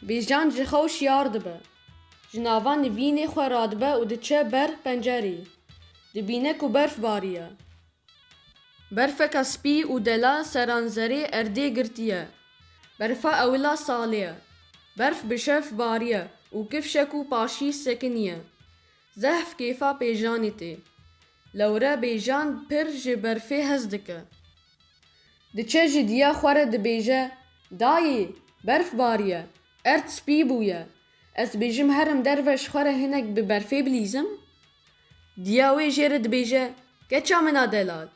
Bêjan ji xew şiyar dibe. Ji nava nivînê xwe radibe û diçe ber pencerê. Dibîne ku berf bariye. Berfeka spî û dela seranzerê erdê girtiye. Berfa ewila salê ye. Berf bi şev bariye û kifşek û paşî sekiniye. Zehf kêfa pêjanê tê. Lewre bêjan pir ji berfê hez dike. Diçe ji diya xwe re dibêje, dayê, berf bariye, erd spî bûye. Ez bêjim herim derve ji xwe re hinek bi berfê bilîzim? Diya wê jê re dibêje, keça min a delal.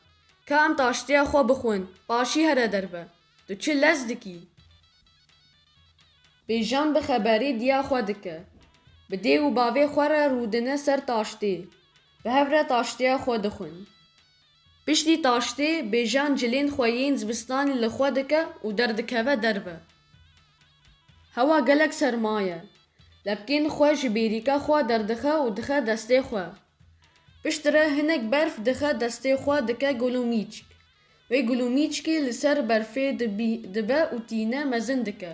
Ka em taştiya xwe bixwin, paşî here derve. Tu çi lez dikî? Bêjan bi xeberî diya xwe dike. Bi dê û bavê xwe re rûdine ser taştê. Bi hev re taştiya xwe dixwin. Piştî taştê, bêjan cilên xwe yên zivistanê li xwe dike û derdikeve derve. Hewa gelek serma ye. Lepkên xwe ji bêrîka xwe derdixe û dixe destê xwe. Pişt re hinek berf dixe destê xwe dike gulûmîçk. Wê gulûmîçkê li ser berfê dibe û tîne mezin dike.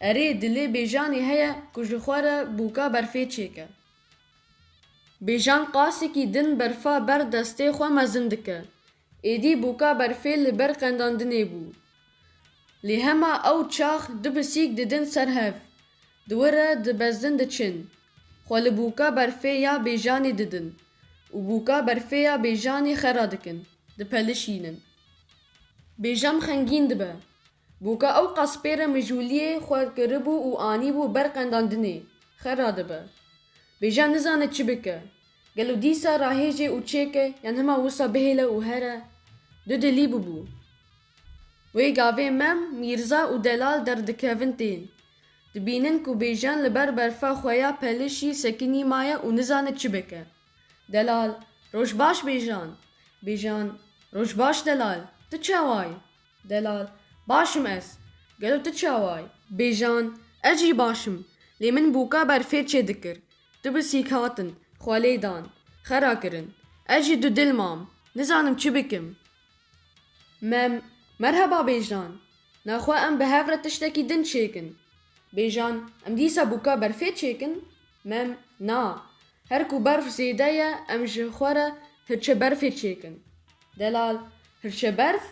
Erê dilê bêjanê heye ku ji xwe re bûka berfê çêke. Bêjan qasekî din berfa ber destê xwe mezin dike. Êdî bûka berfê li ber qendandinê bû. Lê hema ew çax du bisîk didin ser hev. Di wir re dibezin diçin. Xwe li bûka berfê ya bêjanê didin. û bûka berfê ya bêjanê xera dikin. Dipelişînin. Bêjan xengîn dibe. Bûka ew qespê re mijûliyê xwe kiribû û anîbû ber qendandinê. Xera dibe. Bêjan nizane çi bike. Gelo dîsa rahêje û çêke yan hema wisa bihêle û here. Du dilî bibû. Wê gavê mem, Mîrza û delal derdikevin tên. Dibînin ku bêjan li ber berfa xwe ya pelişî sekinî maye û nizane çi bike. Delal, roj baş bêjan. Bêjan, roj baş delal. Tu çawa yî? Delal, başim ez. Gelo tu çawa yî? Bêjan, ez jî başim. Lê min bûka berfê çê dikir. Tu bisîk hatin, xwe lê dan. Xera kirin. Ez jî du dil mam. Nizanim çi bikim. Mem, merheba bêjan. Naxwe em bi hev re tiştekî din çêkin. Bêjan, em dîsa bûka berfê çêkin? Mem, na. Her ku berf zêde ye, em ji xwe re hirçe berfê çêkin. Delal, hirçe berf?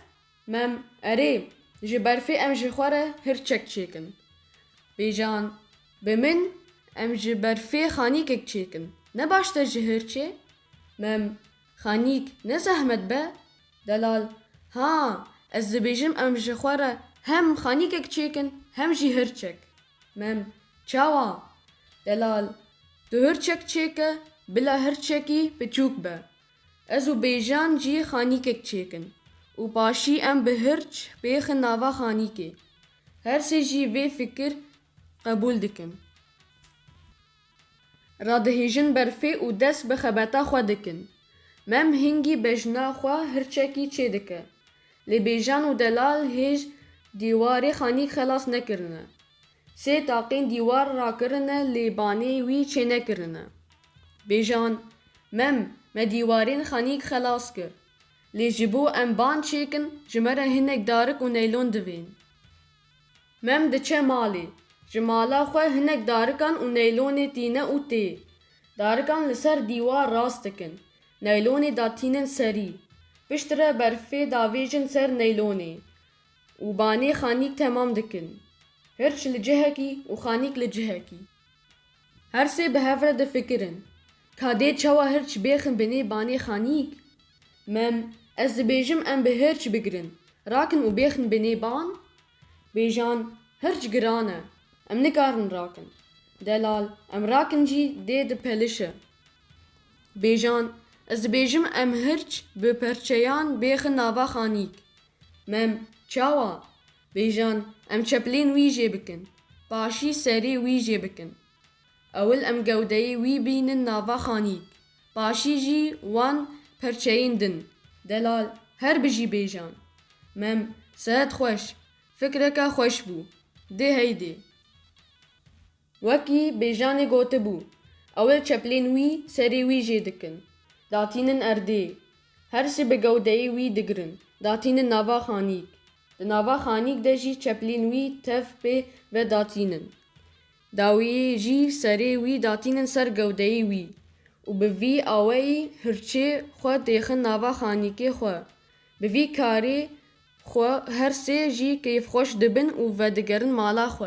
Mem, erê, ji berfê em ji xwe re hirçek çêkin. Bêjan, bi min em ji berfê xanîkek çêkin. Ne baş te ji hirçê? Mem, xanîk ne zehmet be? Delal, ha, ez dibêjim em ji xwe re hem xanîkek çêkin, hem jî hirçek. Mem, çawa? Delal, tu hirçek çêke, bila hirçekî piçûk be. Ez û bêjan jî xanîkek çêkin. û paşî em bi hirç bêxin nava xanîkê. Her sê jî vê fikir qebûl dikin. Radihêjin berfê û dest bi xebata xwe dikin. Mem hingî bejna xwe hirçekî çê dike. Lê bêjan û delal hêj dîwarê xanîk xelas nekirine. Sê taqên dîwar rakirine lê banê wî çê nekirine. Bêjan, mem, me dîwarên xanîk xelas kir. Lê ji bo em ban çêkin, ji me re hinek darik û neylon divên. Mem diçe malê. Ji mala xwe hinek darikan û neylonê tîne û tê. Darikan li ser dîwar rast dikin. Neylonê datînin serî. Pişt re berfê davêjin ser neylonê. û banê xanîk temam dikin. Hirç li cihekî û xanîk li cihekî. Her sê bi hev re difikirin. Ka dê çawa hirç bêxin binê banê xanîk? Mem, ez dibêjim em bi hirç bigirin. Rakin û bêxin binê ban? Bêjan, hirç giran e. Em nikarin rakin. Delal, em rakin jî dê dipelişe. Bêjan, ez dibêjim em hirç bi perçeyan bêxin nava xanîk. Mem, çawa? Bêjan, em çeplên wî jê bikin. Paşî serê wî jê bikin. Ewil em gewdeyê wî bînin nava xanîk. Paşî jî wan perçeyên din. Delal, her bijî bêjan. Mem, sehet xweş. Fikreka xweş bû. Dê heydê. Wekî bêjanê gotibû. Ewil çeplên wî serê wî jê dikin. Datînin erdê. Her sê bi gewdeyê wî digirin. Datînin nava xanîk. Di nava xanîk de jî çeplên wî tev pê ve datînin. داوی جی سری وی داتینن سر گودهی وی و به وی آوی هرچه خو دیخن ناوا خانیکی خو به وی کاری خو هر سه جی کیف خوش دبن و ودگرن مالا خو